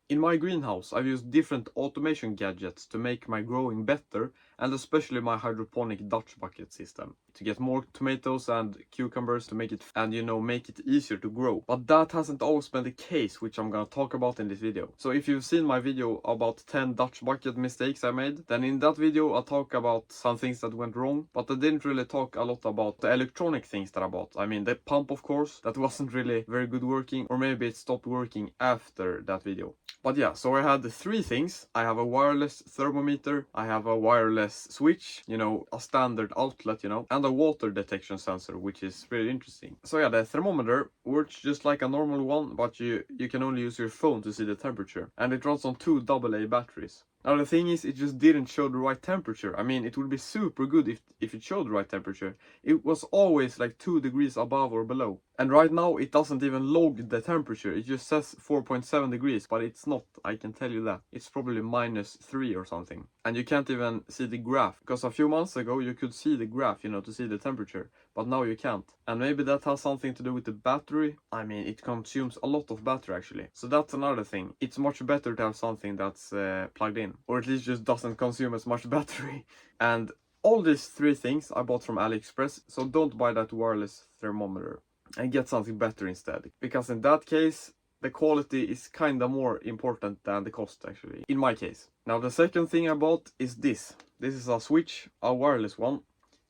In my greenhouse, I've used different automation gadgets to make my growing better, and especially my hydroponic Dutch bucket system, to get more tomatoes and cucumbers to make it, and make it easier to grow. But that hasn't always been the case, which I'm gonna talk about in this video. So if you've seen my video about 10 Dutch bucket mistakes I made, then in that video I'll talk about some things that went wrong, but I didn't really talk a lot about the electronic things that I bought. I mean, the pump, of course, that wasn't really very good working, or maybe it stopped working after that video. But yeah, so I had three things. I have a wireless thermometer, I have a wireless switch, a standard outlet, and a water detection sensor, which is really interesting. So yeah, the thermometer works just like a normal one, but you can only use your phone to see the temperature. And it runs on two AA batteries. Now the thing is, it just didn't show the right temperature. I mean, it would be super good if it showed the right temperature. It was always like 2 degrees above or below. And right now it doesn't even log the temperature. It just says 4.7 degrees, but it's not, I can tell you that. It's probably -3 or something. And you can't even see the graph, because a few months ago you could see the graph, to see the temperature, but now you can't. And maybe that has something to do with the battery. I mean, it consumes a lot of battery actually. So that's another thing. It's much better to have something that's plugged in, or at least just doesn't consume as much battery. And all these three things I bought from AliExpress, so don't buy that wireless thermometer and get something better instead, because in that case the quality is kinda more important than the cost actually, in my case. Now the second thing I bought is this. This is a switch, a wireless one,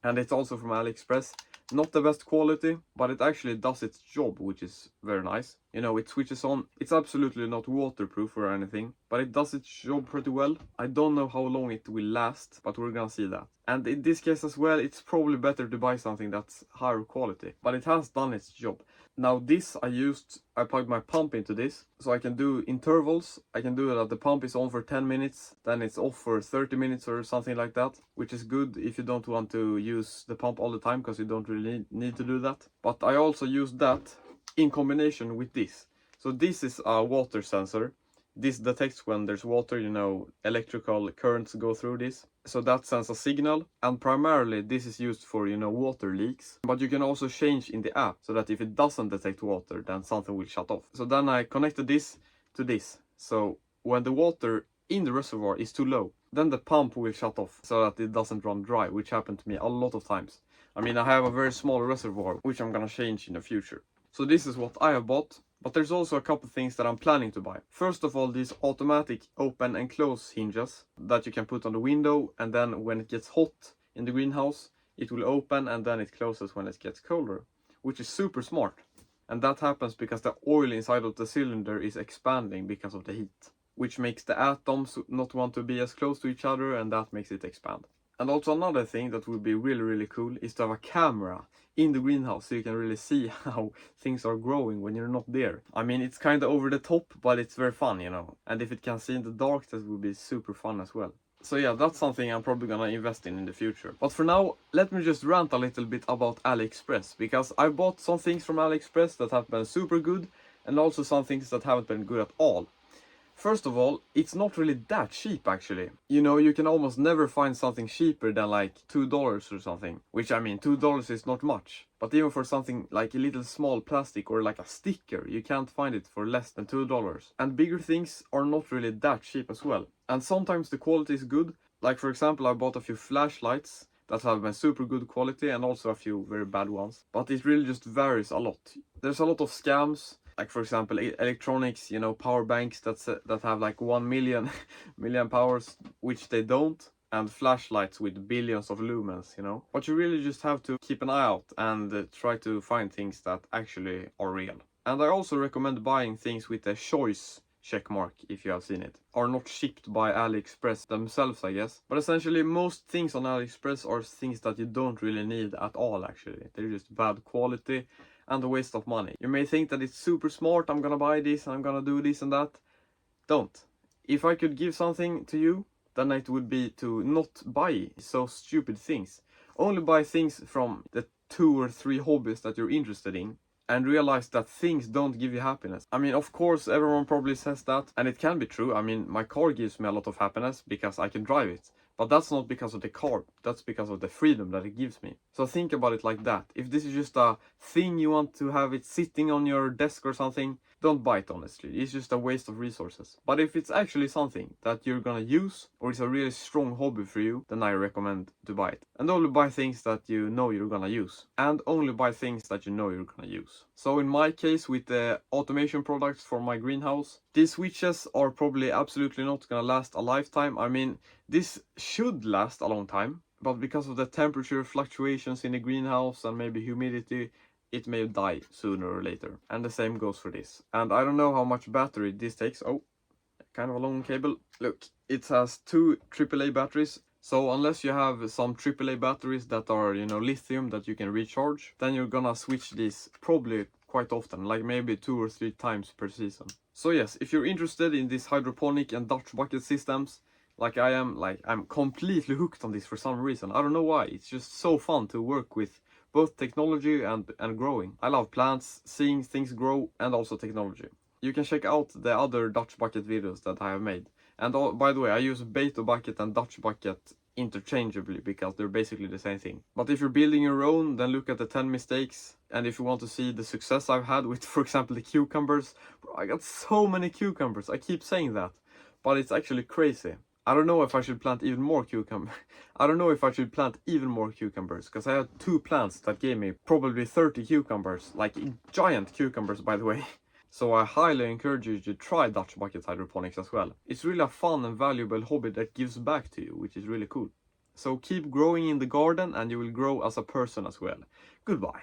and it's also from AliExpress. Not the best quality, but it actually does its job, which is very nice. It switches on. It's absolutely not waterproof or anything, but it does its job pretty well. I don't know how long it will last, but we're gonna see that. And in this case as well, it's probably better to buy something that's higher quality, but it has done its job. Now this I plugged my pump into this, so I can do intervals. I can do that the pump is on for 10 minutes, then it's off for 30 minutes or something like that, which is good if you don't want to use the pump all the time, because you don't really need to do that. But I also use that in combination with this. So this is a water sensor. This detects when there's water, electrical currents go through this. So that sends a signal, and primarily this is used for, water leaks. But you can also change in the app so that if it doesn't detect water, then something will shut off. So then I connected this to this. So when the water in the reservoir is too low, then the pump will shut off so that it doesn't run dry, which happened to me a lot of times. I mean, I have a very small reservoir, which I'm gonna change in the future. So this is what I have bought. But there's also a couple things that I'm planning to buy. First of all, these automatic open and close hinges that you can put on the window, and then when it gets hot in the greenhouse, it will open and then it closes when it gets colder, which is super smart. And that happens because the oil inside of the cylinder is expanding because of the heat, which makes the atoms not want to be as close to each other, and that makes it expand. And also another thing that would be really cool is to have a camera in the greenhouse, so you can really see how things are growing when you're not there. I mean, it's kind of over the top, but it's very fun, And if it can see in the dark, that would be super fun as well. So yeah, that's something I'm probably gonna invest in the future. But for now, let me just rant a little bit about AliExpress, because I bought some things from AliExpress that have been super good, and also some things that haven't been good at all. First of all, it's not really that cheap actually. You can almost never find something cheaper than like $2 or something. Which, I mean, $2 is not much. But even for something like a little small plastic or like a sticker, you can't find it for less than $2. And bigger things are not really that cheap as well. And sometimes the quality is good. Like for example, I bought a few flashlights that have been super good quality, and also a few very bad ones. But it really just varies a lot. There's a lot of scams. Like for example, electronics, power banks that have like 1 million million powers, which they don't, and flashlights with billions of lumens, But you really just have to keep an eye out and try to find things that actually are real. And I also recommend buying things with a choice checkmark, if you have seen it, are not shipped by AliExpress themselves, I guess. But essentially most things on AliExpress are things that you don't really need at all actually. They're just bad quality and a waste of money. You may think that it's super smart, I'm gonna buy this, I'm gonna do this and that. Don't. If I could give something to you, then it would be to not buy so stupid things. Only buy things from the 2 or 3 hobbies that you're interested in, and realize that things don't give you happiness. I mean, of course, everyone probably says that, and it can be true. I mean, my car gives me a lot of happiness because I can drive it. But that's not because of the car, that's because of the freedom that it gives me. So think about it like that. If this is just a thing you want to have it sitting on your desk or something, don't buy it honestly. It's just a waste of resources. But if it's actually something that you're gonna use, or it's a really strong hobby for you, then I recommend to buy it. And only buy things that you know you're gonna use. And only buy things that you know you're gonna use. So in my case, with the automation products for my greenhouse, these switches are probably absolutely not gonna last a lifetime. I mean, this should last a long time, but because of the temperature fluctuations in the greenhouse and maybe humidity, it may die sooner or later. And the same goes for this. And I don't know how much battery this takes. Oh, kind of a long cable. Look, it has 2 AAA batteries. So unless you have some AAA batteries that are, you know, lithium that you can recharge, then you're gonna switch these probably quite often, like maybe 2 or 3 times per season. So yes, if you're interested in these hydroponic and Dutch bucket systems, like I am, like I'm completely hooked on this for some reason. I don't know why. It's just so fun to work with both technology and growing. I love plants, seeing things grow, and also technology. You can check out the other Dutch bucket videos that I have made. And by the way, I use Beto bucket and Dutch bucket interchangeably because they're basically the same thing. But if you're building your own, then look at the 10 mistakes. And if you want to see the success I've had with, for example, the cucumbers, bro, I got so many cucumbers. I keep saying that, but it's actually crazy. I don't know if I should plant even more cucumbers. I don't know if I should plant even more cucumbers, because I had 2 plants that gave me probably 30 cucumbers, like giant cucumbers, by the way. So I highly encourage you to try Dutch bucket hydroponics as well. It's really a fun and valuable hobby that gives back to you, which is really cool. So keep growing in the garden and you will grow as a person as well. Goodbye.